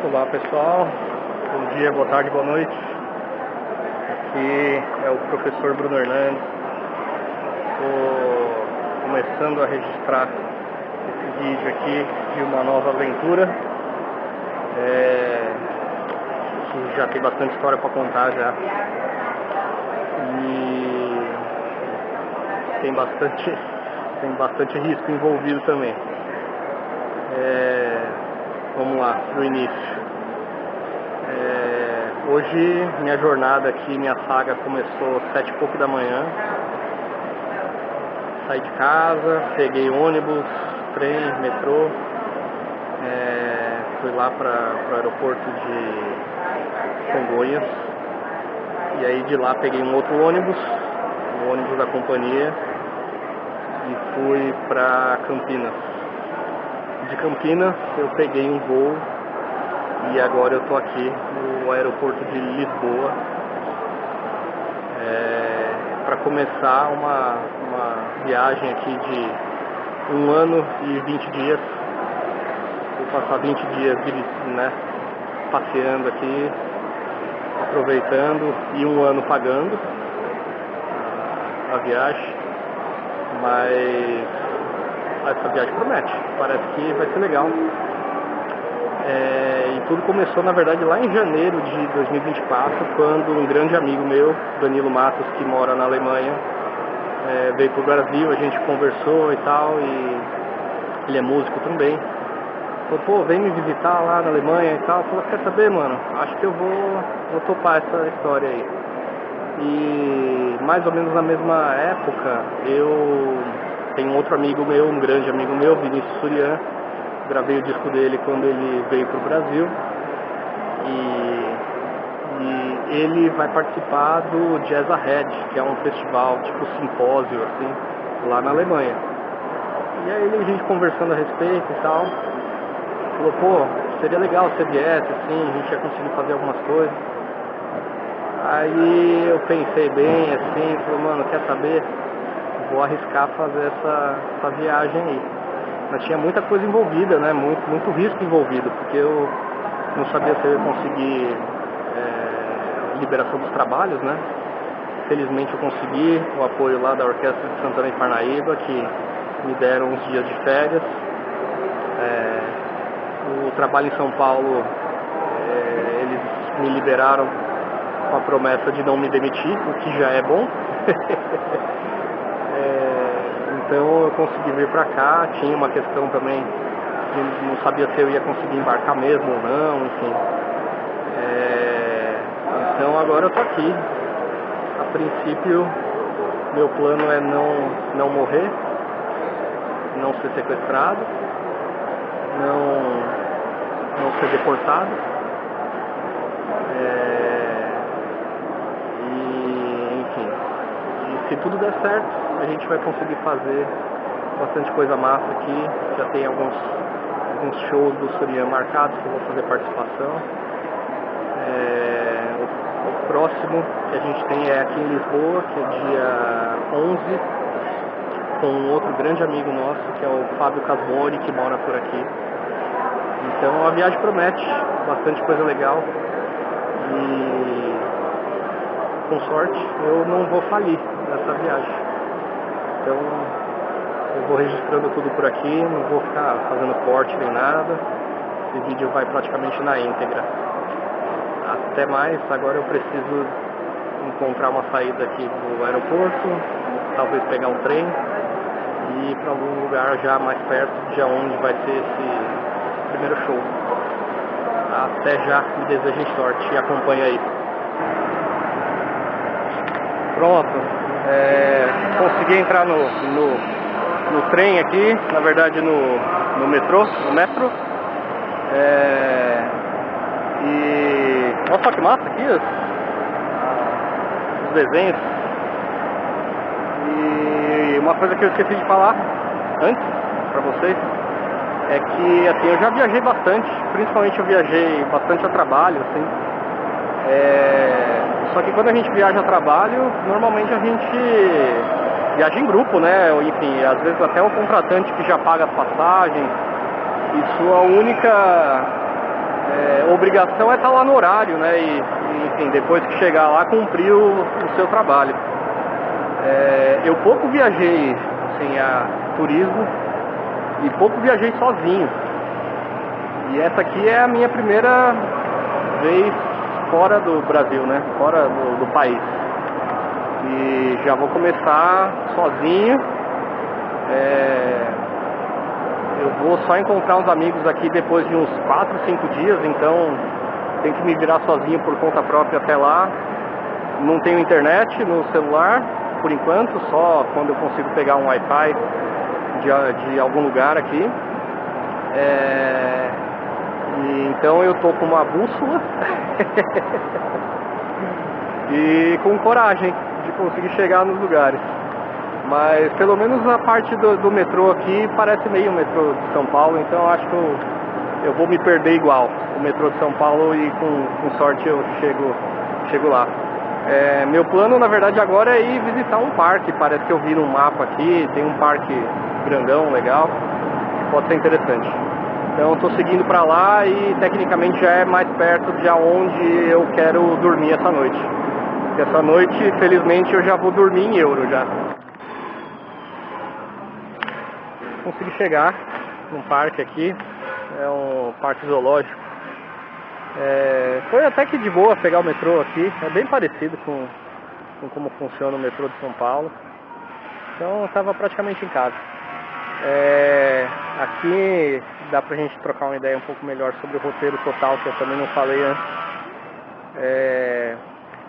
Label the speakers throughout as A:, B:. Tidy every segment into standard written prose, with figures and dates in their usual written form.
A: Olá pessoal, bom dia, boa tarde, boa noite. Aqui é o professor Bruno Hernandes. Estou começando a registrar esse vídeo aqui de uma nova aventura. Que já tem bastante história para contar já. E tem bastante risco envolvido também. Vamos lá, do início. Hoje minha jornada aqui, minha saga começou às 7 e pouco da manhã. Saí de casa, peguei ônibus, trem, metrô, fui lá para o aeroporto de Congonhas. E aí de lá peguei um outro ônibus, o ônibus da companhia, e fui para Campinas. De Campinas eu peguei um voo e agora eu tô aqui no aeroporto de Lisboa para começar uma viagem aqui de 1 ano e 20 dias. Vou passar 20 dias passeando aqui, aproveitando, e 1 ano pagando a viagem, mas essa viagem promete, parece que vai ser legal. E tudo começou, na verdade, lá em janeiro de 2024, quando um grande amigo meu, Danilo Matos, que mora na Alemanha, veio pro Brasil. A gente conversou e tal, e ele é músico também. Falou, pô, vem me visitar lá na Alemanha e tal. Falou, quer saber, mano, acho que eu vou topar essa história aí. E mais ou menos na mesma época, eu tenho um outro amigo meu, um grande amigo meu, Vinícius Surian. Gravei o disco dele quando ele veio pro Brasil. E ele vai participar do Jazz Ahead, que é um festival tipo simpósio, assim, lá na Alemanha. E aí a gente conversando a respeito e tal, falou, pô, seria legal se você viesse, assim, a gente ia conseguir fazer algumas coisas. Aí eu pensei bem, assim, falei, mano, quer saber? Vou arriscar fazer essa viagem aí. Mas tinha muita coisa envolvida, né? Muito risco envolvido, porque eu não sabia se eu ia conseguir liberação dos trabalhos, né? Felizmente eu consegui o apoio lá da Orquestra de Santana e Parnaíba, que me deram uns dias de férias. O trabalho em São Paulo, eles me liberaram com a promessa de não me demitir, o que já é bom. Então eu consegui vir pra cá. Tinha uma questão também de não sabia se eu ia conseguir embarcar mesmo ou não, enfim. Então agora eu tô aqui. A princípio, meu plano é não morrer, não ser sequestrado, não ser deportado. Enfim, e se tudo der certo, a gente vai conseguir fazer bastante coisa massa aqui. Já tem alguns shows do Surian marcados que eu vou fazer participação. O próximo que a gente tem é aqui em Lisboa, que é dia 11, com um outro grande amigo nosso, que é o Fábio Casmori, que mora por aqui. Então a viagem promete bastante coisa legal e, com sorte, eu não vou falir nessa viagem. Então eu vou registrando tudo por aqui, não vou ficar fazendo corte nem nada. Esse vídeo vai praticamente na íntegra. Até mais. Agora eu preciso encontrar uma saída aqui do aeroporto, talvez pegar um trem e ir para algum lugar já mais perto de onde vai ser esse primeiro show. Até já, me desejem sorte e acompanha aí. Pronto, consegui entrar no trem aqui, na verdade no metro. E olha só que massa aqui os desenhos. E uma coisa que eu esqueci de falar antes pra vocês é que, assim, eu já viajei bastante, principalmente eu viajei bastante a trabalho, assim. Só que quando a gente viaja a trabalho, normalmente a gente viaja em grupo, né? Enfim, às vezes até o contratante que já paga as passagens, e sua única obrigação é estar lá no horário, né? Enfim, depois que chegar lá, cumprir o seu trabalho. Eu pouco viajei assim, a turismo e pouco viajei sozinho. E essa aqui é a minha primeira vez fora do Brasil, né? Fora do país. E já vou começar sozinho. Eu vou só encontrar uns amigos aqui depois de uns 4, 5 dias, então tenho que me virar sozinho por conta própria até lá. Não tenho internet no celular, por enquanto, só quando eu consigo pegar um Wi-Fi de algum lugar aqui. Então eu tô com uma bússola e com coragem de conseguir chegar nos lugares. Mas pelo menos a parte do metrô aqui parece meio o metrô de São Paulo, então acho que eu vou me perder igual o metrô de São Paulo e com sorte eu chego lá. Meu plano na verdade agora é ir visitar um parque, parece que eu vi no mapa aqui, tem um parque grandão, legal, que pode ser interessante. Então estou seguindo para lá e tecnicamente já é mais perto de onde eu quero dormir essa noite. Porque essa noite, felizmente, eu já vou dormir em euro já. Consegui chegar num parque aqui, é um parque zoológico. Foi até que de boa pegar o metrô aqui, é bem parecido com como funciona o metrô de São Paulo. Então eu estava praticamente em casa. Aqui dá pra gente trocar uma ideia um pouco melhor sobre o roteiro total, que eu também não falei antes.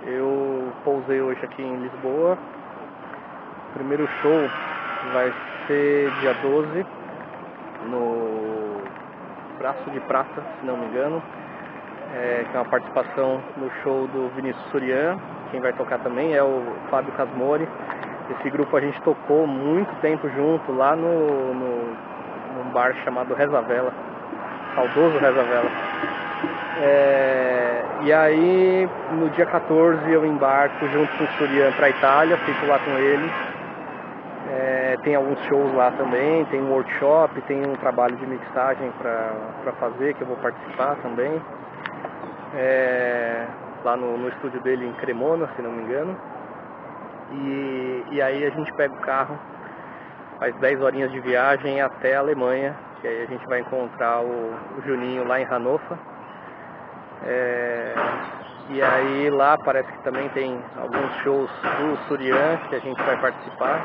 A: Eu pousei hoje aqui em Lisboa. O primeiro show vai ser dia 12 no Braço de Prata, se não me engano, que é uma participação no show do Vinícius Surian. Quem vai tocar também é o Fábio Casmori. Esse grupo a gente tocou muito tempo junto lá num bar chamado Reza Vela, saudoso Reza Vela. E aí no dia 14 eu embarco junto com o Surian para a Itália, fico lá com ele. Tem alguns shows lá também, tem um workshop, tem um trabalho de mixagem para fazer, que eu vou participar também. Lá no estúdio dele em Cremona, se não me engano. E aí a gente pega o carro, faz 10 horinhas de viagem até a Alemanha, que aí a gente vai encontrar o Juninho lá em Hannover. E aí lá parece que também tem alguns shows do Surian que a gente vai participar.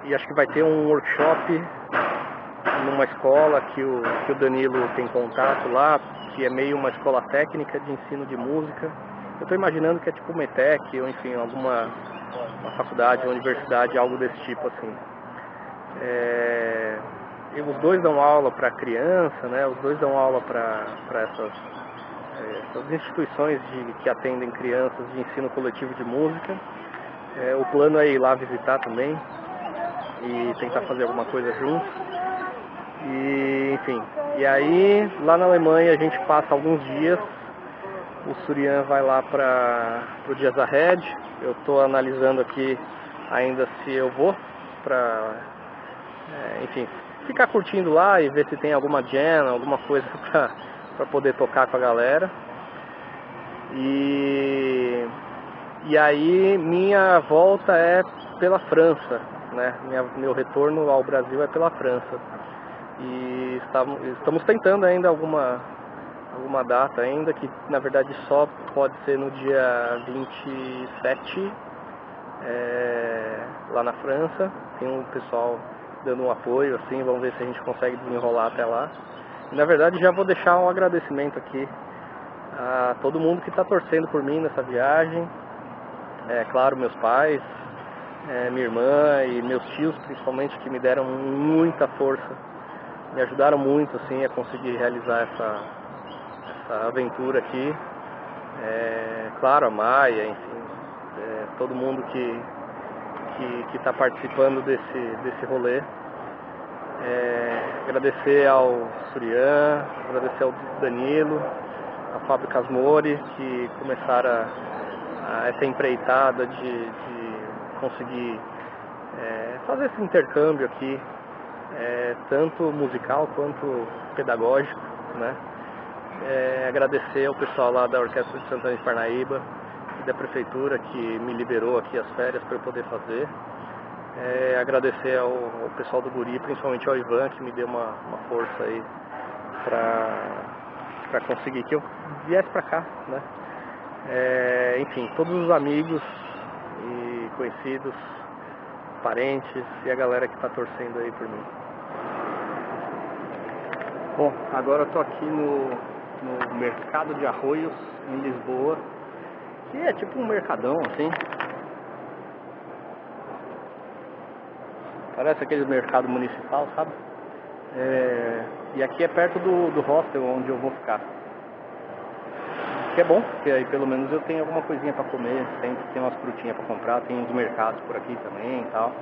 A: E acho que vai ter um workshop numa escola que o Danilo tem contato lá, que é meio uma escola técnica de ensino de música. Eu estou imaginando que é tipo uma ETEC, ou enfim, uma faculdade, uma universidade, algo desse tipo assim. E os dois dão aula para criança, né? Os dois dão aula para essas instituições que atendem crianças de ensino coletivo de música. O plano é ir lá visitar também e tentar fazer alguma coisa juntos. E enfim, e aí lá na Alemanha a gente passa alguns dias. O Surian vai lá para o Jazz Ahead. Eu estou analisando aqui ainda se eu vou para, enfim, ficar curtindo lá e ver se tem alguma jam, alguma coisa para poder tocar com a galera. E aí minha volta é pela França, né? Meu retorno ao Brasil é pela França. E estamos tentando ainda alguma data ainda, que na verdade só pode ser no dia 27, lá na França. Tem um pessoal dando um apoio, assim, vamos ver se a gente consegue desenrolar até lá. E, na verdade já vou deixar um agradecimento aqui a todo mundo que está torcendo por mim nessa viagem. Claro, meus pais, minha irmã e meus tios principalmente, que me deram muita força, me ajudaram muito assim a conseguir realizar essa aventura aqui. Claro, a Maia, enfim, todo mundo que está participando desse rolê. Agradecer ao Surian, agradecer ao Danilo, a Fábio Casmori, que começaram essa empreitada de conseguir fazer esse intercâmbio aqui tanto musical quanto pedagógico, né? Agradecer ao pessoal lá da Orquestra de Santana de Parnaíba e da Prefeitura que me liberou aqui as férias para eu poder fazer. Agradecer ao pessoal do Guri, principalmente ao Ivan, que me deu uma força aí para conseguir que eu viesse para cá, né? Enfim, todos os amigos e conhecidos, parentes e a galera que está torcendo aí por mim. Bom, agora eu tô aqui no Mercado de Arroios, em Lisboa, que é tipo um mercadão assim. Parece aquele mercado municipal, sabe? E aqui é perto do hostel onde eu vou ficar. Que é bom, porque aí pelo menos eu tenho alguma coisinha pra comer, sempre tem umas frutinhas pra comprar, tem uns mercados por aqui também e tal.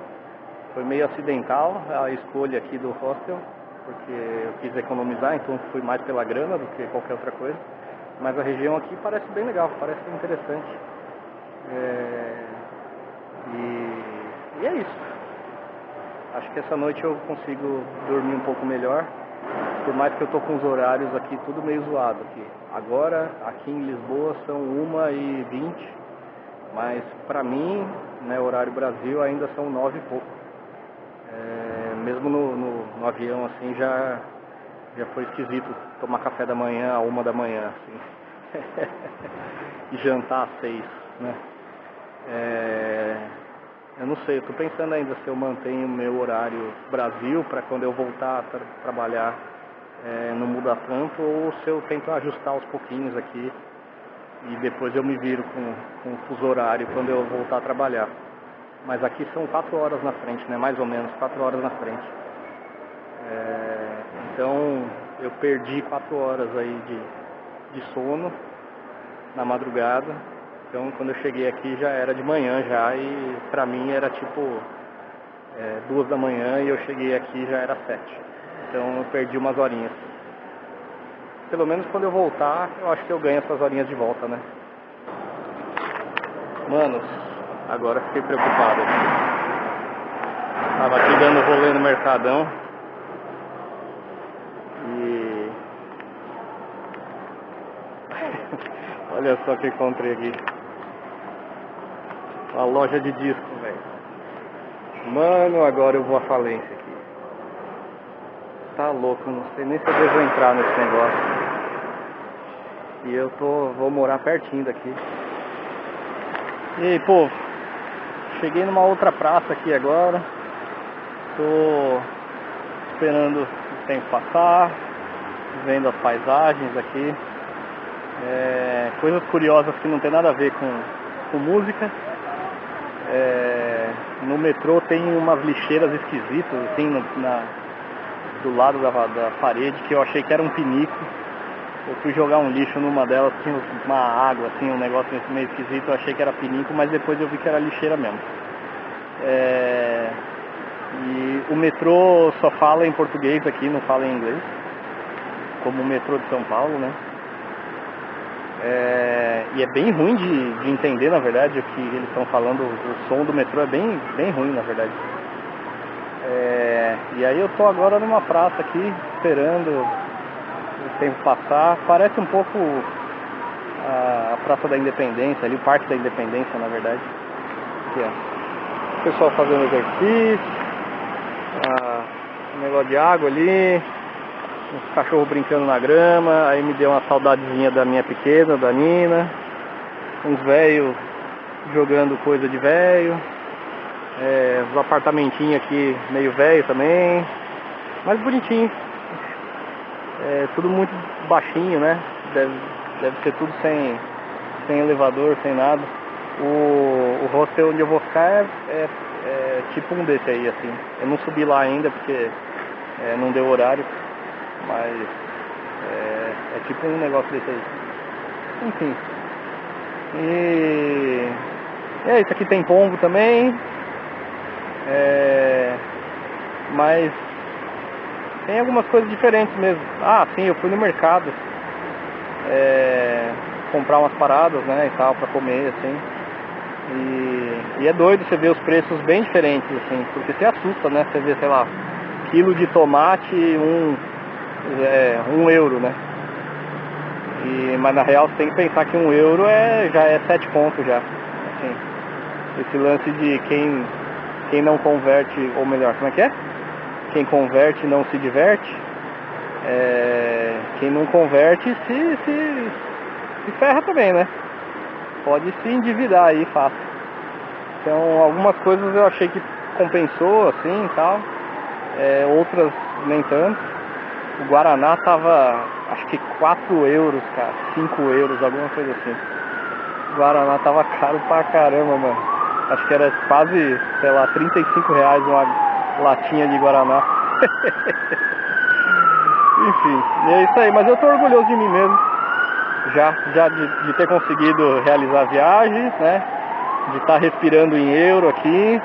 A: Foi meio acidental a escolha aqui do hostel, porque eu quis economizar, então fui mais pela grana do que qualquer outra coisa. Mas a região aqui parece bem legal, parece interessante. E é isso. Acho que essa noite eu consigo dormir um pouco melhor, por mais que eu tô com os horários aqui tudo meio zoado aqui. Agora, aqui em Lisboa são 1h20, mas pra mim, né, horário Brasil, ainda são 9 e pouco. Mesmo no avião, assim, já foi esquisito tomar café da manhã à 1 da manhã, assim. E jantar às 6, né? Eu não sei, eu tô pensando ainda se eu mantenho o meu horário Brasil para quando eu voltar a trabalhar não mudar tanto, ou se eu tento ajustar aos pouquinhos aqui e depois eu me viro com o fuso horário quando eu voltar a trabalhar. Mas aqui são 4 horas na frente, né? Mais ou menos 4 horas na frente. Então eu perdi 4 horas aí de sono na madrugada. Então quando eu cheguei aqui já era de manhã já, e pra mim era tipo 2 da manhã e eu cheguei aqui já era 7. Então eu perdi umas horinhas. Pelo menos quando eu voltar, eu acho que eu ganho essas horinhas de volta, né? Manos, agora fiquei preocupado aqui. Tava aqui dando rolê no Mercadão. E... olha só o que encontrei aqui. Uma loja de disco, velho. Mano, agora eu vou à falência aqui. Tá louco, não sei nem se eu devo entrar nesse negócio. E eu vou morar pertinho daqui. E aí, povo, cheguei numa outra praça aqui agora. Tô esperando o tempo passar, vendo as paisagens aqui. Coisas curiosas que não tem nada a ver com música. No metrô tem umas lixeiras esquisitas assim do lado da parede, que eu achei que era um pinico. Eu fui jogar um lixo numa delas, tinha uma água, assim, um negócio meio esquisito, eu achei que era pinico, mas depois eu vi que era lixeira mesmo. E o metrô só fala em português aqui, não fala em inglês, como o metrô de São Paulo, né? E é bem ruim de entender, na verdade, o que eles estão falando. O som do metrô é bem ruim, na verdade. E aí eu tô agora numa praça aqui, esperando o tempo passar. Parece um pouco a Praça da Independência, ali o Parque da Independência, na verdade. Aqui, ó. O pessoal fazendo exercício, um negócio de água ali, uns cachorros brincando na grama. Aí me deu uma saudadezinha da minha pequena, da Nina. Uns velhos jogando coisa de velho. Os apartamentinhos aqui meio velho também, mas bonitinho. Tudo muito baixinho, né? Deve ser tudo sem elevador, sem nada. O hostel onde eu vou ficar é tipo um desse aí, assim. Eu não subi lá ainda porque não deu horário, mas é tipo um negócio desse aí. Enfim. E isso aqui tem pombo também. Mas tem algumas coisas diferentes mesmo. Sim, eu fui no mercado comprar umas paradas, né, e tal, pra comer, assim. E é doido você ver os preços bem diferentes, assim, porque você assusta, né? Você vê, sei lá, quilo de tomate, um euro, né? Mas na real você tem que pensar que 1 euro já é 7 contos já. Assim, esse lance de quem não converte, ou melhor, como é que é? Quem converte não se diverte. Quem não converte se ferra também, né? Pode se endividar aí fácil. Então algumas coisas eu achei que compensou assim e tal, outras nem tanto. O Guaraná tava acho que 4 euros, cara, 5 euros, alguma coisa assim. O Guaraná tava caro pra caramba, mano. Acho que era quase, sei lá, 35 reais uma latinha de Guaraná. Enfim, e é isso aí, mas eu tô orgulhoso de mim mesmo. Já de ter conseguido realizar viagens, né? De estar respirando em euro aqui,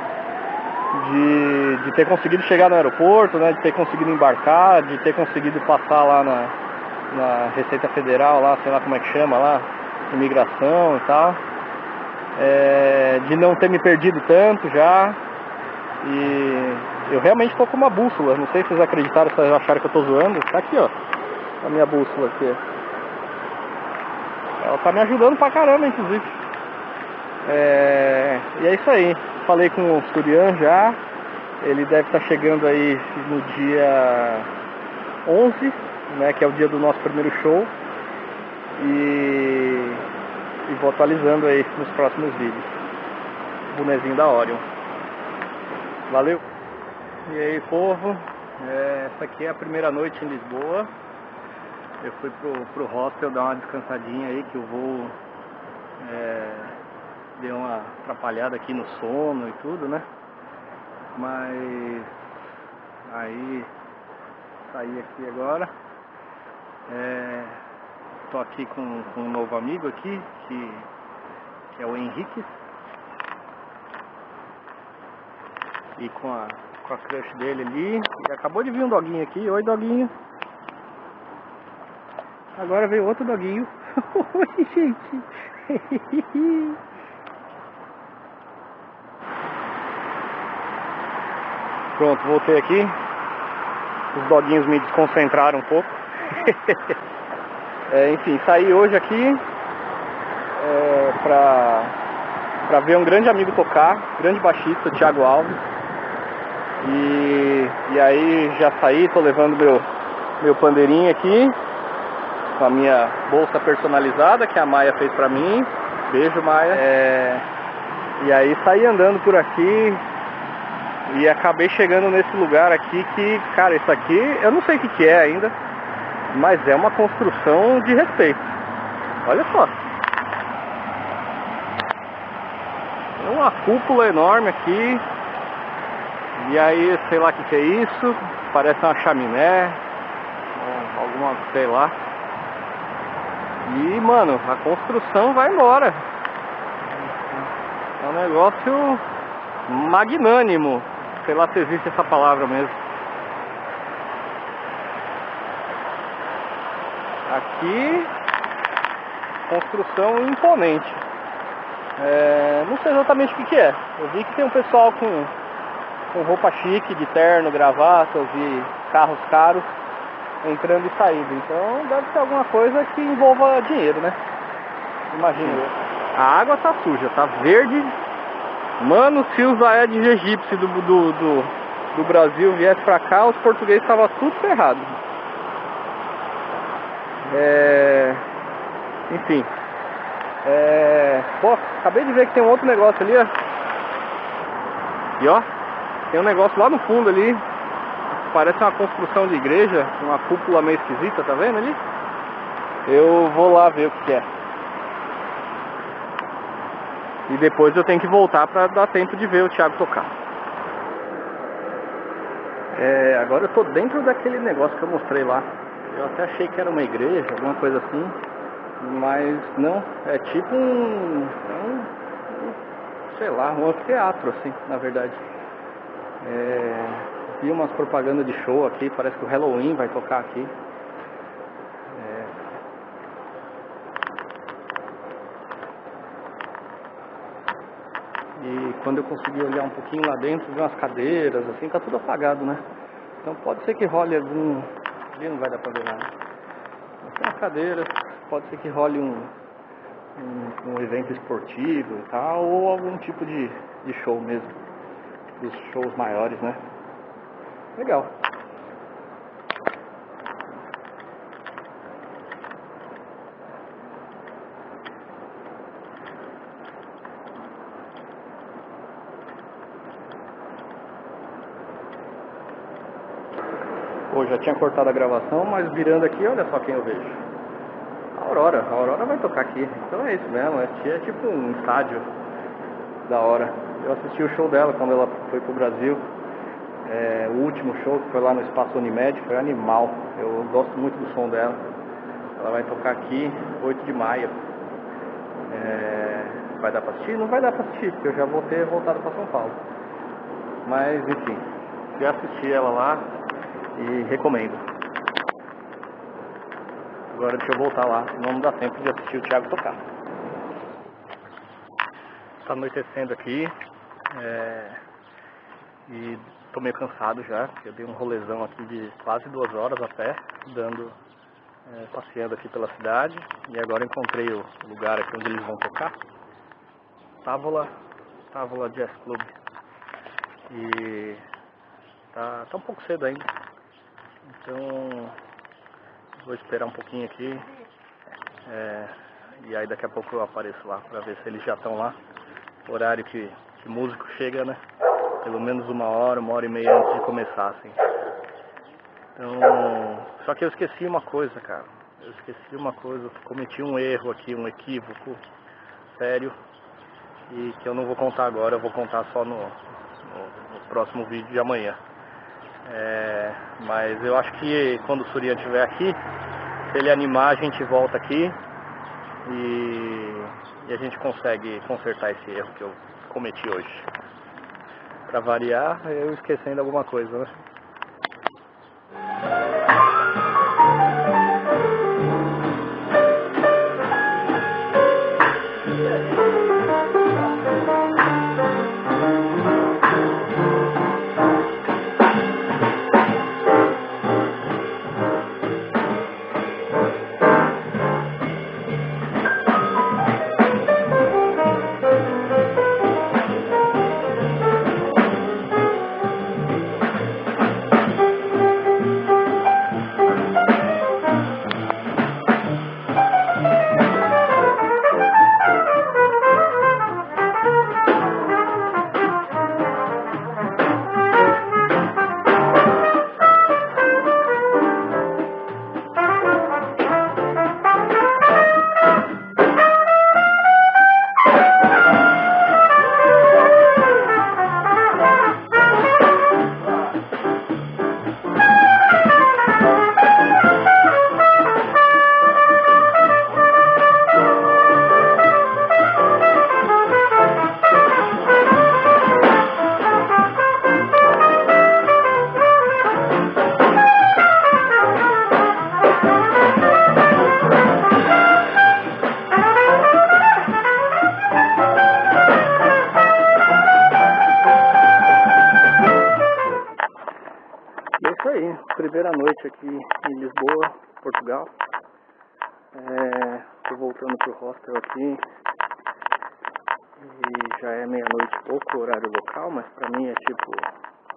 A: de ter conseguido chegar no aeroporto, né? De ter conseguido embarcar, de ter conseguido passar lá na Receita Federal, lá, sei lá como é que chama lá, imigração e tal. De não ter me perdido tanto já. E eu realmente tô com uma bússola, não sei se vocês acreditaram, se vocês acharam que eu tô zoando. Tá aqui, ó, a minha bússola aqui. Ela tá me ajudando pra caramba, inclusive. E é isso aí. Falei com o Surian já. Ele deve estar chegando aí no dia 11, né, que é o dia do nosso primeiro show. E vou atualizando aí nos próximos vídeos. Bonezinho da Orion. Valeu! E aí, povo? Essa aqui é a primeira noite em Lisboa. Eu fui pro hostel dar uma descansadinha aí, que o voo deu uma atrapalhada aqui no sono e tudo, né? Mas aí saí aqui agora. Tô aqui com um novo amigo aqui, que é o Henrique. E com a crush dele ali. E acabou de vir um doguinho aqui. Oi, doguinho. Agora veio outro doguinho. Oi, gente. Pronto, voltei aqui. Os doguinhos me desconcentraram um pouco. Enfim, saí hoje aqui pra ver um grande amigo tocar, grande baixista, Thiago Alves. E aí já saí, tô levando meu pandeirinho aqui, com a minha bolsa personalizada que a Maia fez pra mim. Beijo, Maia. E aí saí andando por aqui e acabei chegando nesse lugar aqui que, cara, isso aqui eu não sei o que é ainda, mas é uma construção de respeito. Olha só. É uma cúpula enorme aqui. E aí, sei lá o que é isso. Parece uma chaminé, alguma, sei lá. E, mano, a construção vai embora. É um negócio magnânimo. Sei lá se existe essa palavra mesmo. Aqui, construção imponente. Não sei exatamente o que é. Eu vi que tem um pessoal com roupa chique, de terno, gravatas e carros caros entrando e saindo. Então deve ser alguma coisa que envolva dinheiro, né? Imagino. A água tá suja, tá verde. Mano, se os Aedes aegypti do Brasil viesse pra cá, os portugueses estavam tudo ferrado. Enfim. Pô, acabei de ver que tem um outro negócio ali, ó. E ó, tem um negócio lá no fundo ali. Parece uma construção de igreja, uma cúpula meio esquisita, tá vendo ali? Eu vou lá ver o que é. E depois eu tenho que voltar pra dar tempo de ver o Thiago tocar. Agora eu tô dentro daquele negócio que eu mostrei lá. Eu até achei que era uma igreja, alguma coisa assim. Mas não, é tipo sei lá, um anfiteatro assim, na verdade. Vi umas propagandas de show aqui, parece que o Halloween vai tocar aqui. E quando eu consegui olhar um pouquinho lá dentro, vi umas cadeiras assim, tá tudo apagado, né? Então pode ser que role algum... Ali não vai dar pra ver nada. Mas tem umas cadeiras, pode ser que role um evento esportivo e tal, ou algum tipo de show mesmo. Os shows maiores, né? Legal. Pô, já tinha cortado a gravação, mas virando aqui, olha só quem eu vejo. A Aurora vai tocar aqui. Então é isso mesmo, é tipo um estádio da hora. Eu assisti o show dela quando ela foi pro Brasil. O último show que foi lá no Espaço Unimed foi animal. Eu gosto muito do som dela. Ela vai tocar aqui 8 de maio. Vai dar pra assistir? Não vai dar pra assistir, porque eu já vou ter voltado pra São Paulo. Mas enfim, já assisti ela lá e recomendo. Agora deixa eu voltar lá, senão não dá tempo de assistir o Thiago tocar. Tá anoitecendo aqui e tô meio cansado já, porque eu dei um rolezão aqui de quase 2 horas a pé, passeando aqui pela cidade, e agora encontrei o lugar aqui onde eles vão tocar. Távola Jazz Club. E tá um pouco cedo ainda, então vou esperar um pouquinho aqui, e aí daqui a pouco eu apareço lá pra ver se eles já estão lá. Horário que músico chega, né? Pelo menos 1 hora, 1h30 antes de começar, assim. Então, só que eu esqueci uma coisa, cara. Eu cometi um erro aqui, um equívoco sério, e que eu não vou contar agora, eu vou contar só no próximo vídeo de amanhã. Mas eu acho que quando o Surian estiver aqui, se ele animar, a gente volta aqui e a gente consegue consertar esse erro que eu cometi hoje. Pra variar, eu esquecendo alguma coisa, né? Primeira noite aqui em Lisboa, Portugal. Tô voltando pro hostel aqui e já é meia-noite e pouco, horário local, mas pra mim é tipo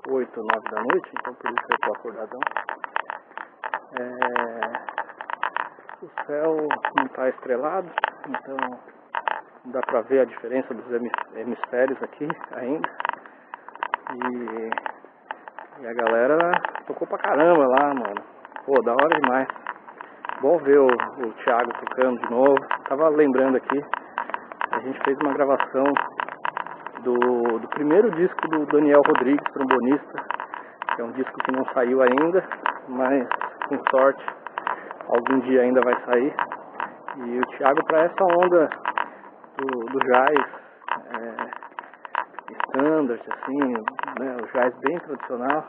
A: 8 ou 9 da noite, então por isso eu tô acordadão. O céu não tá estrelado, então não dá pra ver a diferença dos hemisférios aqui ainda. E a galera tocou pra caramba lá, mano. Pô, da hora demais. Bom ver o Thiago tocando de novo. Tava lembrando aqui, a gente fez uma gravação do primeiro disco do Daniel Rodrigues, trombonista, que é um disco que não saiu ainda, mas com sorte algum dia ainda vai sair. E o Thiago, pra essa onda do jazz standard, assim, né, o jazz bem tradicional,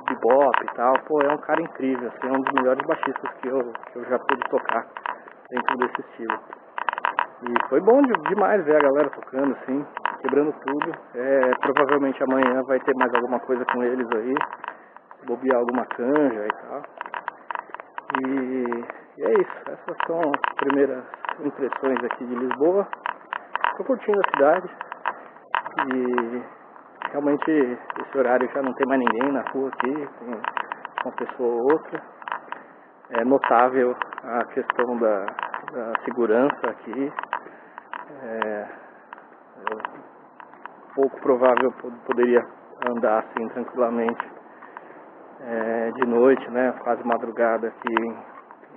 A: bebop e tal, pô, é um cara incrível, assim, é um dos melhores baixistas que eu já pude tocar dentro desse estilo. E foi bom demais ver a galera tocando, assim, quebrando tudo. Provavelmente amanhã vai ter mais alguma coisa com eles aí, bobear alguma canja e tal. E é isso, essas são as primeiras impressões aqui de Lisboa. Tô curtindo a cidade e realmente esse horário já não tem mais ninguém na rua aqui, tem uma pessoa ou outra. É notável a questão da segurança aqui. É pouco provável poderia andar assim tranquilamente de noite, né? Quase madrugada aqui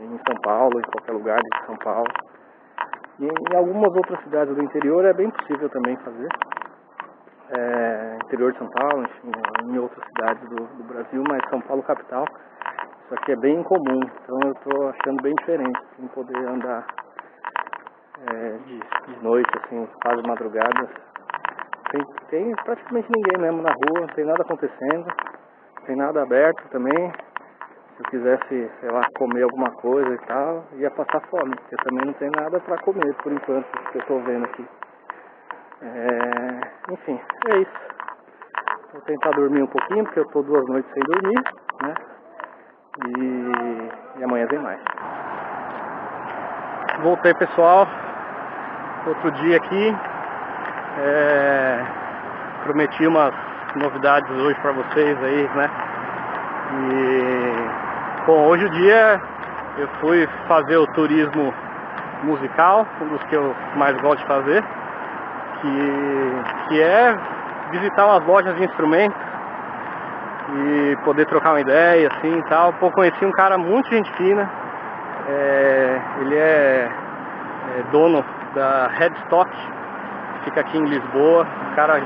A: em São Paulo, em qualquer lugar de São Paulo. E em algumas outras cidades do interior é bem possível também fazer. Interior de São Paulo, enfim, em outras cidades do Brasil, mas São Paulo capital, isso aqui é bem incomum. Então eu estou achando bem diferente, assim, poder andar de noite, assim, quase madrugada. Tem praticamente ninguém mesmo na rua, não tem nada acontecendo, não tem nada aberto também. Se eu quisesse, sei lá, comer alguma coisa e tal, ia passar fome, porque também não tem nada para comer por enquanto, que eu estou vendo aqui. Enfim, é isso. Vou tentar dormir um pouquinho, porque eu estou 2 noites sem dormir, né? E amanhã vem mais. Voltei, pessoal. Outro dia aqui. Prometi umas novidades hoje para vocês aí, né? E bom, hoje o dia eu fui fazer o turismo musical, um dos que eu mais gosto de fazer, que é visitar umas lojas de instrumentos e poder trocar uma ideia assim e tal. Pô, conheci um cara muito gente fina, ele é dono da Headstock, fica aqui em Lisboa, um cara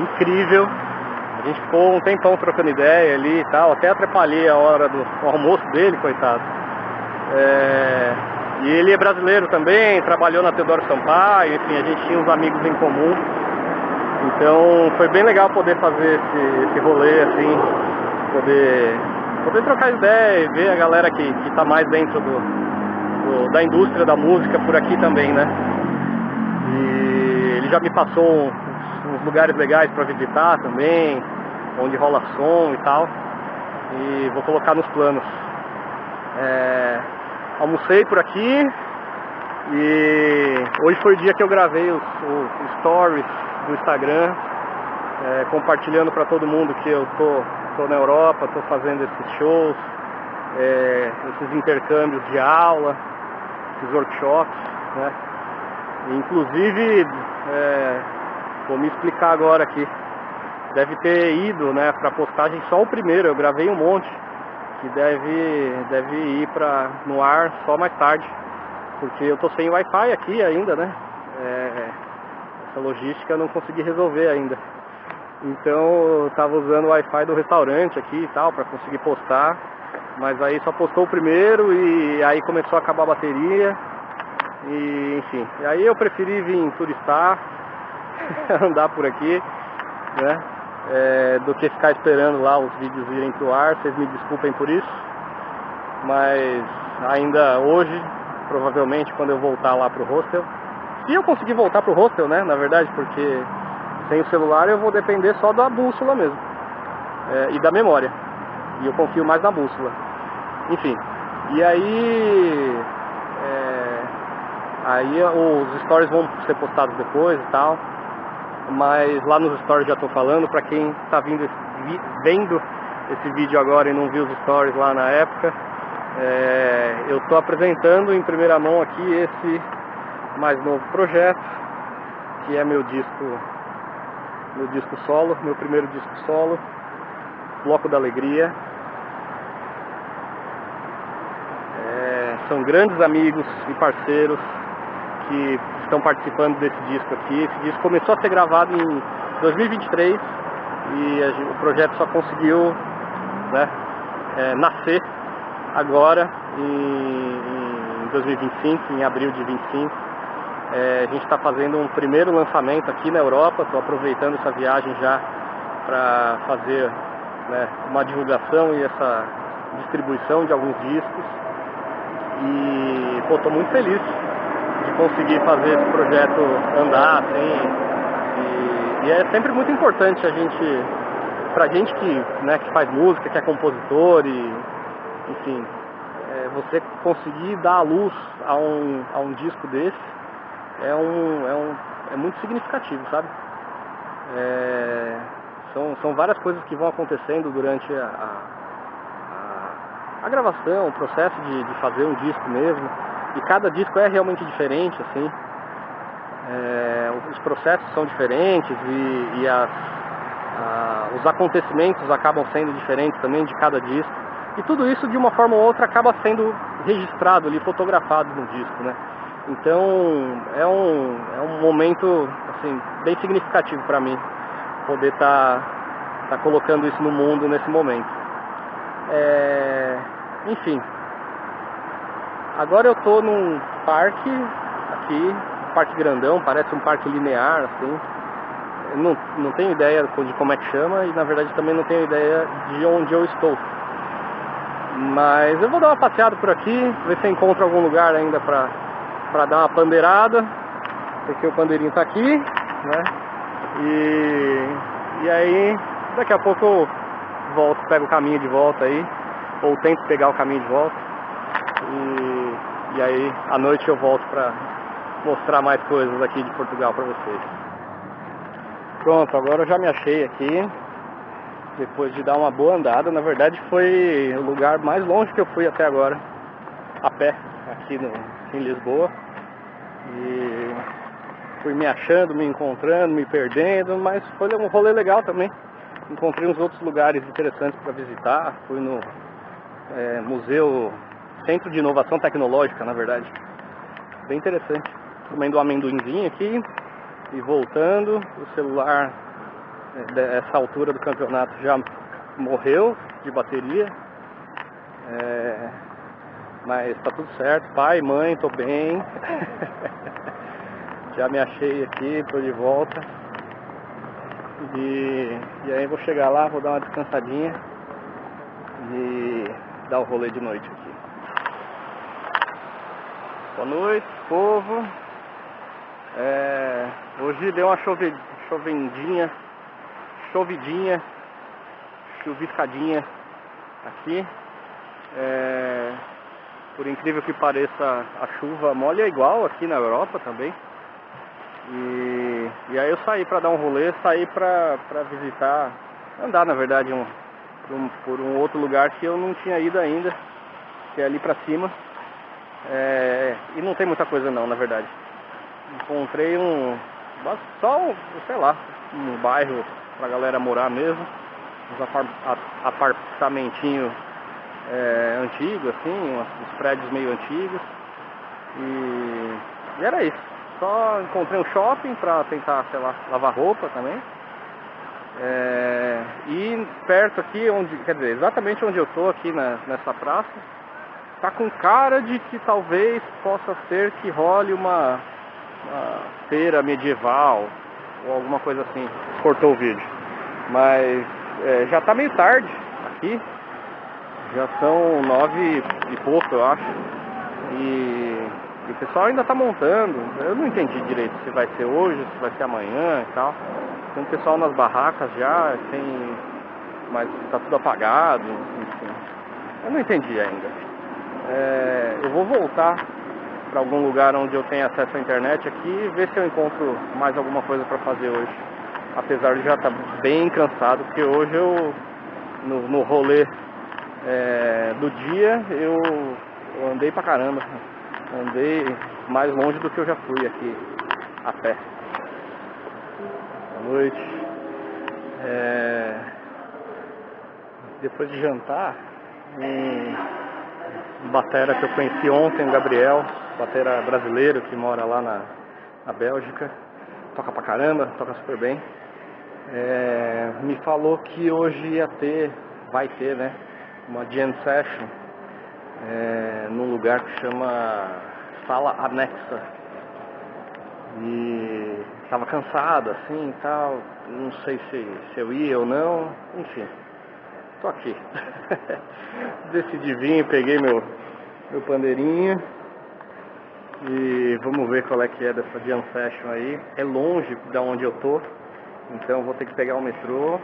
A: incrível. A gente ficou um tempão trocando ideia ali e tal, até atrapalhei a hora do almoço dele, coitado. E ele é brasileiro também, trabalhou na Teodoro Sampaio, enfim, a gente tinha uns amigos em comum. Então foi bem legal poder fazer esse rolê, assim, poder trocar ideia e ver a galera que tá mais dentro da indústria da música por aqui também, né? E ele já me passou uns lugares legais para visitar também, onde rola som e tal, e vou colocar nos planos. Almocei por aqui e hoje foi o dia que eu gravei os stories do Instagram, compartilhando para todo mundo que eu tô na Europa, tô fazendo esses shows, esses intercâmbios de aula, esses workshops, né? Inclusive, vou me explicar agora aqui. Deve ter ido, né, para postagem só o primeiro. Eu gravei um monte que deve ir no ar só mais tarde, porque eu tô sem Wi-Fi aqui ainda, né? Essa logística eu não consegui resolver ainda. Então eu tava usando o Wi-Fi do restaurante aqui e tal para conseguir postar, mas aí só postou o primeiro e aí começou a acabar a bateria. E enfim, e aí eu preferi vir turistar, andar por aqui, né? Do que ficar esperando lá os vídeos irem pro ar. Vocês me desculpem por isso, mas ainda hoje, provavelmente quando eu voltar lá pro hostel, se eu conseguir voltar pro hostel, né, na verdade, porque sem o celular eu vou depender só da bússola mesmo, e da memória, e eu confio mais na bússola. Enfim, e aí os stories vão ser postados depois e tal, mas lá nos stories já estou falando. Para quem está vendo esse vídeo agora e não viu os stories lá na época, eu estou apresentando em primeira mão aqui esse mais novo projeto, que é meu disco solo, meu primeiro disco solo, Bloco da Alegria. São grandes amigos e parceiros que estão participando desse disco aqui. Esse disco começou a ser gravado em 2023 e o projeto só conseguiu, né, nascer agora em 2025, em abril de 25. A gente está fazendo um primeiro lançamento aqui na Europa. Estou aproveitando essa viagem já para fazer, né, uma divulgação e essa distribuição de alguns discos. E estou muito feliz de conseguir fazer esse projeto andar assim, E é sempre muito importante pra gente né, que faz música, que é compositor e, enfim, você conseguir dar a luz a um disco desse é muito significativo, sabe? São várias coisas que vão acontecendo durante a gravação, o processo de fazer um disco mesmo, e cada disco é realmente diferente, assim. Os processos são diferentes e os acontecimentos acabam sendo diferentes também de cada disco, e tudo isso de uma forma ou outra acaba sendo registrado ali, fotografado no disco, né? Então é um momento assim, bem significativo para mim poder tá colocando isso no mundo nesse momento. Enfim, agora eu tô num parque aqui, um parque grandão, parece um parque linear assim. Eu não tenho ideia de como é que chama e na verdade também não tenho ideia de onde eu estou. Mas eu vou dar uma passeada por aqui, ver se eu encontro algum lugar ainda pra dar uma pandeirada, porque o pandeirinho tá aqui, né? E aí daqui a pouco eu volto, pego o caminho de volta aí, ou tento pegar o caminho de volta. E aí à noite eu volto pra mostrar mais coisas aqui de Portugal pra vocês. Pronto, agora eu já me achei aqui, depois de dar uma boa andada. Na verdade foi o lugar mais longe que eu fui até agora, a pé, aqui em Lisboa. E fui me achando, me encontrando, me perdendo, mas foi um rolê legal também. Encontrei uns outros lugares interessantes para visitar. Fui no Museu, Centro de Inovação Tecnológica, na verdade. Bem interessante. Comendo um amendoinzinho aqui e voltando. O celular, dessa altura do campeonato, já morreu de bateria. Mas tá tudo certo. Pai, mãe, tô bem. Já me achei aqui, tô de volta. E aí vou chegar lá, vou dar uma descansadinha e dar o rolê de noite aqui. Boa noite, povo. Hoje deu uma chuviscadinha aqui. Por incrível que pareça, a chuva molha igual aqui na Europa também. E aí eu saí pra dar um rolê, saí pra visitar, andar na verdade por um outro lugar que eu não tinha ido ainda, que é ali pra cima. E não tem muita coisa não, na verdade. Encontrei sei lá, um bairro pra galera morar mesmo, uns apartamentinhos antigos, assim, uns prédios meio antigos. E era isso. Só encontrei um shopping pra tentar, sei lá, lavar roupa também. E perto aqui, quer dizer, exatamente onde eu tô aqui nessa praça, tá com cara de que talvez possa ser que role uma feira medieval ou alguma coisa assim. Cortou o vídeo. Mas já tá meio tarde aqui. Já são 9 e pouco, eu acho. E o pessoal ainda tá montando. Eu não entendi direito se vai ser hoje, se vai ser amanhã e tal. Tem um pessoal nas barracas já, mas tá tudo apagado, enfim. Eu não entendi ainda. Eu vou voltar para algum lugar onde eu tenha acesso à internet aqui e ver se eu encontro mais alguma coisa para fazer hoje. Apesar de já estar bem cansado, porque hoje no rolê do dia eu andei pra caramba. Andei mais longe do que eu já fui aqui a pé. Boa noite. Depois de jantar, um batera que eu conheci ontem, o Gabriel, batera brasileiro que mora lá na Bélgica, toca pra caramba, toca super bem. Me falou que hoje vai ter, né, uma jam session num lugar que chama Sala Anexa. E tava cansado assim e tal, não sei se eu ia ou não, enfim, tô aqui. Decidi vir, peguei meu pandeirinho E vamos ver qual é que é dessa jam session aí. É longe da onde eu tô, então vou ter que pegar o metrô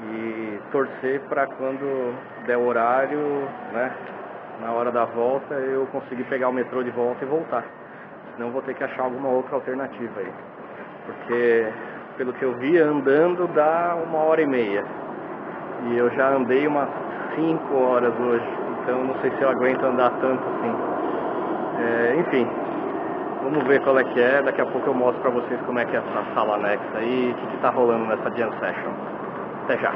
A: e torcer para quando der o horário, né, na hora da volta, eu conseguir pegar o metrô de volta e voltar. Senão vou ter que achar alguma outra alternativa aí. Porque, pelo que eu vi, andando dá 1h30. E eu já andei umas 5 horas hoje, então não sei se eu aguento andar tanto assim. Enfim, vamos ver qual é que é. Daqui a pouco eu mostro pra vocês como é que é essa sala anexa aí, o que tá rolando nessa jam session. Até já!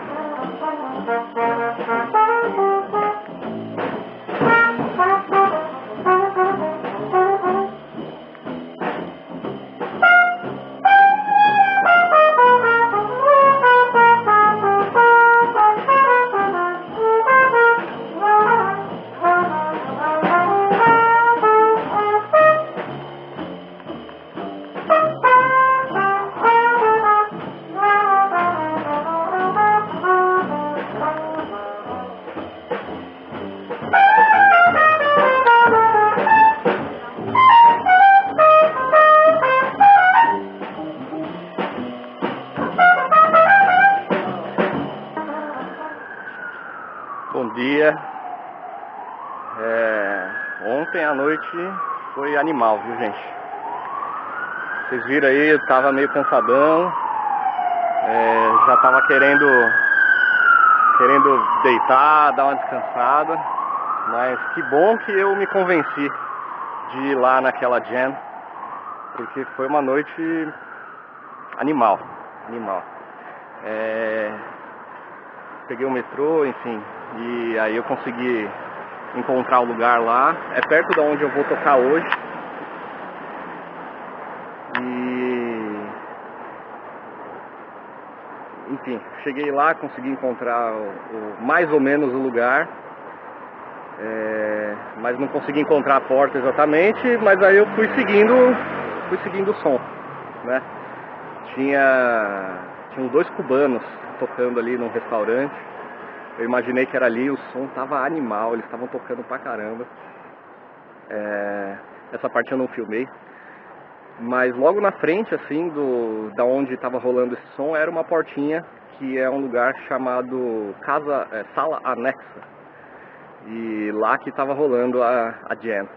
A: Bom dia. Ontem à noite foi animal, viu, gente? Vocês viram aí, eu tava meio cansadão, já tava querendo deitar, dar uma descansada, mas que bom que eu me convenci de ir lá naquela jam, porque foi uma noite animal. Peguei o metrô, enfim, e aí eu consegui encontrar o lugar lá. É perto de onde eu vou tocar hoje. E enfim, cheguei lá, consegui encontrar mais ou menos o lugar, mas não consegui encontrar a porta exatamente, mas aí eu fui seguindo o som, né? Tinham 2 cubanos tocando ali num restaurante. Eu imaginei que era ali, o som tava animal, eles estavam tocando pra caramba. Essa parte eu não filmei, mas logo na frente, assim, da onde tava rolando esse som, era uma portinha, que é um lugar chamado Sala Anexa. E lá que tava rolando a jam.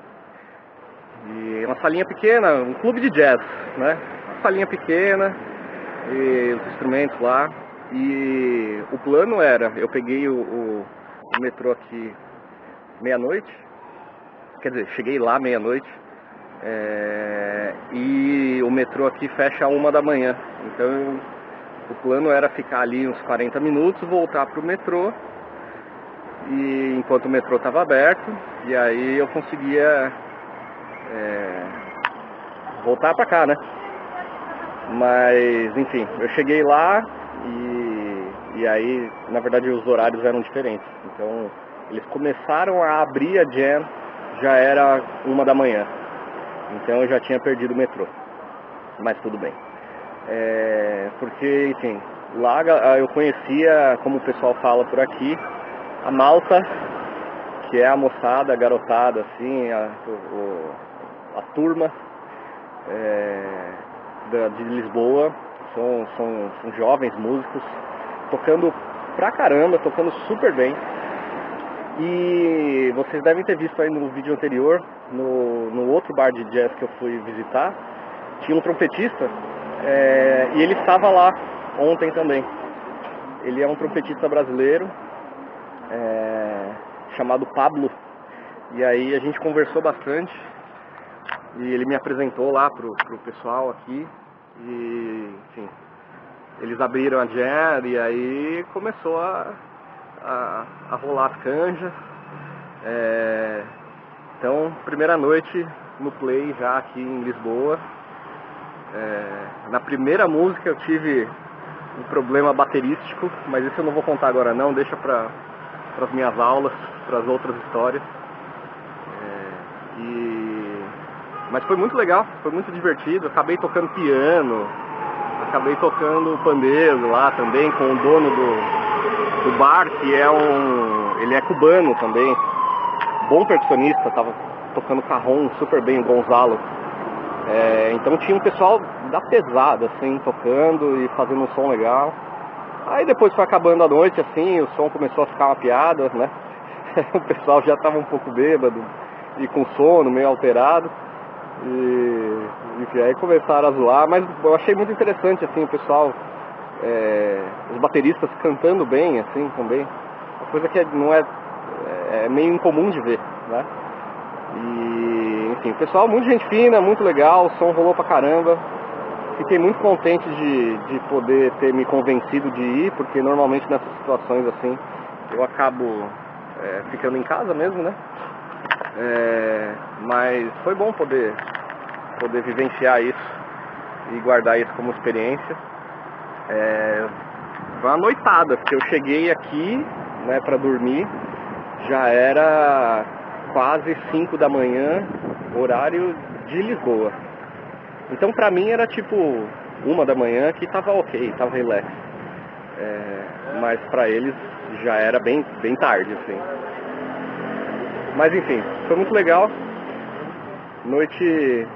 A: E uma salinha pequena, um clube de jazz, né? Uma salinha pequena, e os instrumentos lá. E o plano era, eu peguei o metrô aqui meia-noite, quer dizer, cheguei lá meia-noite, e o metrô aqui fecha 1h. Então o plano era ficar ali uns 40 minutos, voltar pro metrô, e enquanto o metrô estava aberto, e aí eu conseguia voltar pra cá, né? Mas enfim, eu cheguei lá e aí, na verdade, os horários eram diferentes. Então eles começaram a abrir a jam, já era 1h. Então eu já tinha perdido o metrô, mas tudo bem. Porque, enfim, lá eu conhecia, como o pessoal fala por aqui, a malta, que é a moçada, a garotada, assim, a turma de Lisboa. São jovens músicos, tocando pra caramba, tocando super bem. E vocês devem ter visto aí no vídeo anterior, no outro bar de jazz que eu fui visitar, tinha um trompetista, e ele estava lá ontem também. Ele é um trompetista brasileiro, chamado Pablo, e aí a gente conversou bastante, e ele me apresentou lá pro pessoal aqui, e enfim, eles abriram a jam, e aí começou a rolar as canjas. Então, primeira noite no Play já aqui em Lisboa. Na primeira música eu tive um problema baterístico, mas isso eu não vou contar agora não, deixa para as minhas aulas, para as outras histórias. Mas foi muito legal, foi muito divertido. Acabei tocando piano, acabei tocando pandeiro lá também com o dono do bar, que ele é cubano também, bom percussionista, tocando carrom super bem, o Gonzalo. Então tinha um pessoal da pesada, assim, tocando e fazendo um som legal. Aí depois foi acabando a noite, assim, o som começou a ficar uma piada, né? O pessoal já estava um pouco bêbado e com sono, meio alterado. Enfim, aí começaram a zoar, mas eu achei muito interessante, assim, o pessoal, os bateristas cantando bem, assim, também. Uma coisa que não é meio incomum de ver, né? E, enfim, o pessoal, muito gente fina, muito legal, o som rolou pra caramba. Fiquei muito contente de poder ter me convencido de ir, porque normalmente nessas situações assim, eu acabo ficando em casa mesmo, né? Mas foi bom poder vivenciar isso e guardar isso como experiência. Foi uma noitada, porque eu cheguei aqui, né, pra dormir, já era quase 5 da manhã, horário de Lisboa. Então pra mim era tipo 1 da manhã, que tava ok, tava relax. Mas pra eles já era bem tarde, assim. Mas enfim, foi muito legal. Noite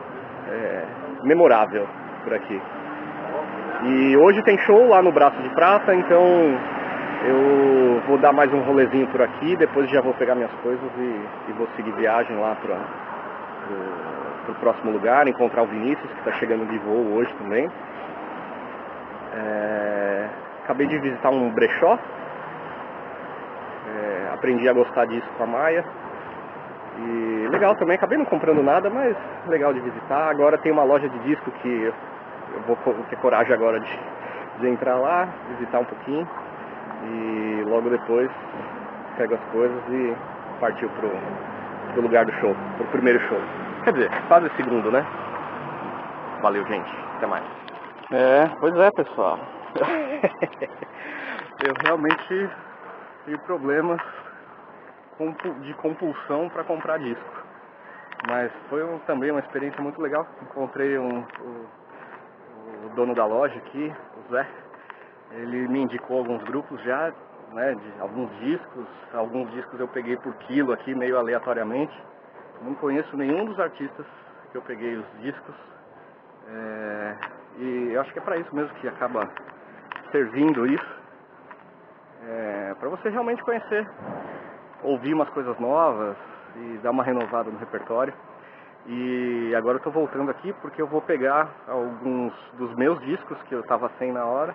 A: memorável por aqui. E hoje tem show lá no Braço de Prata, então eu vou dar mais um rolezinho por aqui, depois já vou pegar minhas coisas e vou seguir viagem lá pro próximo lugar, encontrar o Vinícius, que está chegando de voo hoje também. Acabei de visitar um brechó, aprendi a gostar disso com a Maia. E legal também, acabei não comprando nada, mas legal de visitar. Agora tem uma loja de disco que eu vou ter coragem agora de entrar lá, visitar um pouquinho. E logo depois pego as coisas e partiu pro lugar do show, pro primeiro show. Quer dizer, quase segundo, né? Valeu, gente. Até mais. Pois é, pessoal. Eu realmente tive problemas de compulsão para comprar disco. Mas foi também uma experiência muito legal. Encontrei o dono da loja aqui, o Zé. Ele me indicou alguns grupos já, né, de alguns discos. Alguns discos eu peguei por quilo aqui, meio aleatoriamente. Não conheço nenhum dos artistas que eu peguei os discos. E eu acho que é pra isso mesmo que acaba servindo isso. Pra você realmente conhecer, ouvir umas coisas novas e dar uma renovada no repertório. E agora eu tô voltando aqui porque eu vou pegar alguns dos meus discos que eu tava sem na hora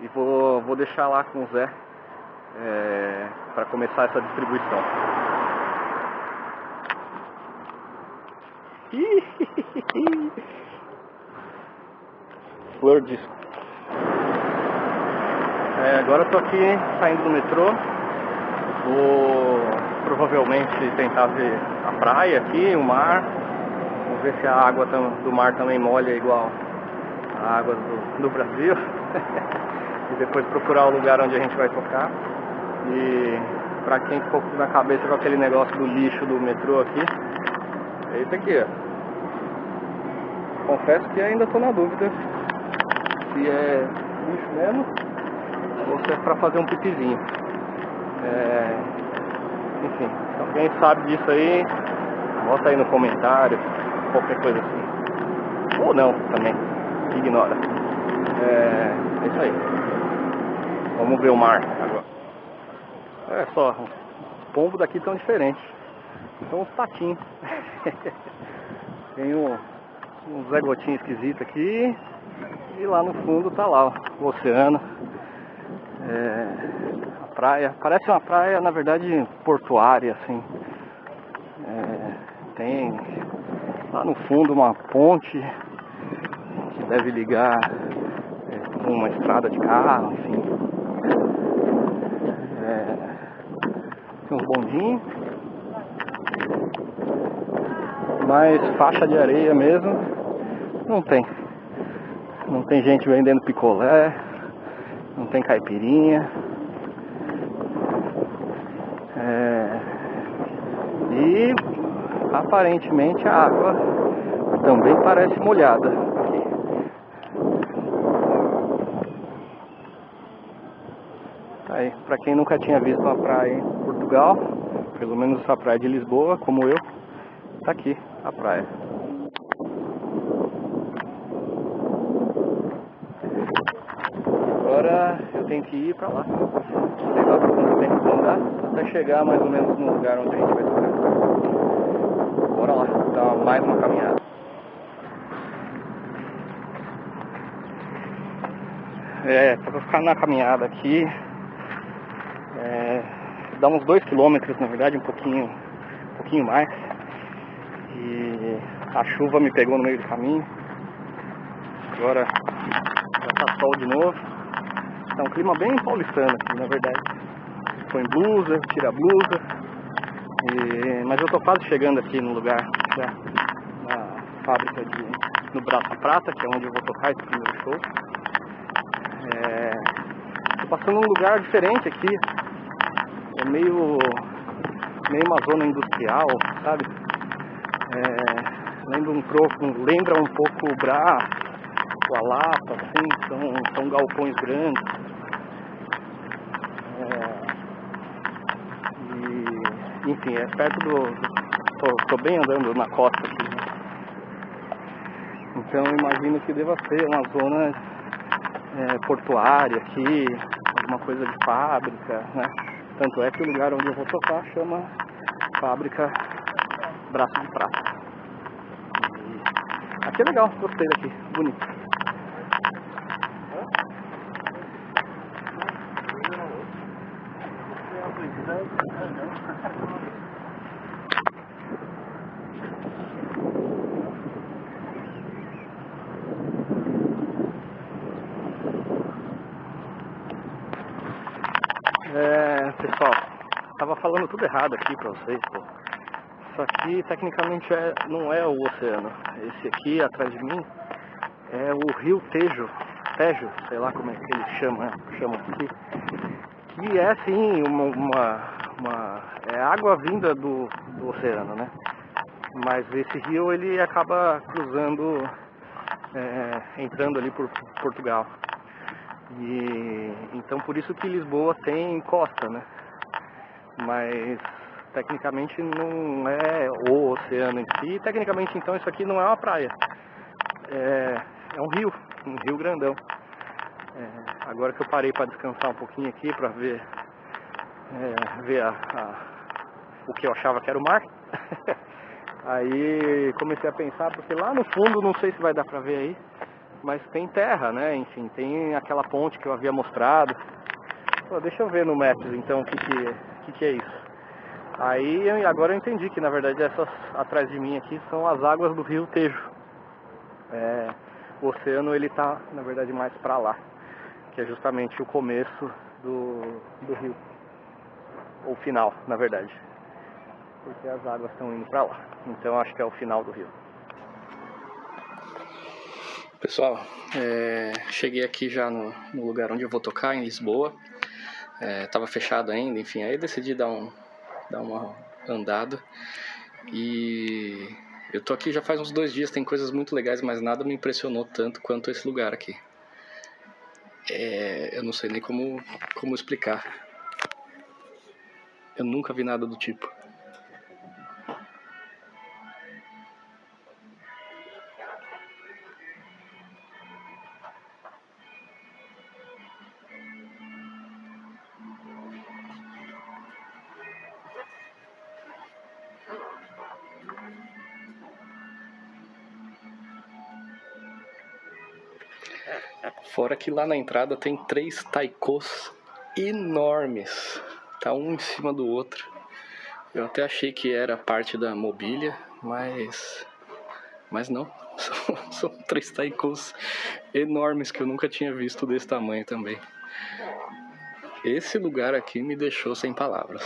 A: e vou deixar lá com o Zé para começar essa distribuição. Flor Disco. Agora eu tô aqui saindo do metrô. Vou provavelmente tentar ver a praia aqui, o mar. Vamos ver se a água do mar também molha igual a água do Brasil. E depois procurar o lugar onde a gente vai tocar. E pra quem ficou na cabeça com aquele negócio do lixo do metrô aqui, é esse aqui, ó. Confesso que ainda tô na dúvida se é lixo mesmo ou se é pra fazer um pipizinho. Enfim, se alguém sabe disso aí, bota aí no comentário, qualquer coisa assim. Ou não, também, ignora. É isso aí. Vamos ver o mar agora. Olha só, os pombos daqui estão diferentes. São uns patinhos. Tem um Zé Gotinha esquisito aqui. E lá no fundo tá lá o oceano. A praia. Parece uma praia, na verdade, portuária, assim. Tem lá no fundo uma ponte que deve ligar com uma estrada de carro, enfim. Tem uns bondinhos. Mas faixa de areia mesmo não tem. Não tem gente vendendo picolé, não tem caipirinha. E aparentemente a água também parece molhada aqui. Aí, pra quem nunca tinha visto uma praia em Portugal, pelo menos a praia de Lisboa, como eu, Tá aqui a praia. Agora eu tenho que ir pra lá. Sei lá por quanto tempo vou andar, até chegar mais ou menos no lugar onde a gente vai tocar. Bora lá, dar mais uma caminhada. Pra ficar na caminhada aqui, dá uns 2 km, na verdade, um pouquinho mais. E a chuva me pegou no meio do caminho. Agora já tá sol de novo. Tá um clima bem paulistano aqui, na verdade. Põe blusa, tira a blusa. Mas eu tô quase chegando aqui no lugar, na fábrica no Braço Prata, que é onde eu vou tocar esse primeiro show. Tô passando num lugar diferente aqui. É meio uma zona industrial, sabe? Lembra um pouco o Brás, o Alapa, assim, são galpões grandes. Enfim, é perto tô bem andando na costa aqui, né? Então imagino que deva ser uma zona portuária aqui, alguma coisa de fábrica, né? Tanto é que o lugar onde eu vou tocar chama Fábrica Braço de Prata. E aqui é legal, gostei daqui, bonito. Pessoal, tava falando tudo errado aqui pra vocês, pô. Isso aqui tecnicamente não é o oceano. Esse aqui atrás de mim é o rio Tejo, sei lá como é que eles chamam aqui. Que é sim é água vinda do oceano, né? Mas esse rio ele acaba cruzando, entrando ali por Portugal. E então por isso que Lisboa tem costa, né? Mas tecnicamente não é o oceano em si. Tecnicamente então isso aqui não é uma praia. É um rio grandão. Agora que eu parei para descansar um pouquinho aqui para ver o que eu achava que era o mar. Aí comecei a pensar, porque lá no fundo, não sei se vai dar pra ver aí, mas tem terra, né? Enfim, tem aquela ponte que eu havia mostrado. Pô, deixa eu ver no Maps então o que é isso. Aí agora eu entendi que na verdade essas atrás de mim aqui são as águas do rio Tejo. O oceano ele tá na verdade mais pra lá, que é justamente o começo do rio. Ou final, na verdade. Porque as águas estão indo pra lá. Então acho que é o final do rio. Pessoal, cheguei aqui já no lugar onde eu vou tocar, em Lisboa. Tava fechado ainda, enfim, aí decidi dar uma andada. E eu tô aqui já faz uns 2 dias, tem coisas muito legais, mas nada me impressionou tanto quanto esse lugar aqui. Eu não sei nem como explicar. Eu nunca vi nada do tipo. Fora que lá na entrada tem 3 taikôs enormes. Tá um em cima do outro. Eu até achei que era parte da mobília, mas não. São 3 taikôs enormes que eu nunca tinha visto desse tamanho também. Esse lugar aqui me deixou sem palavras.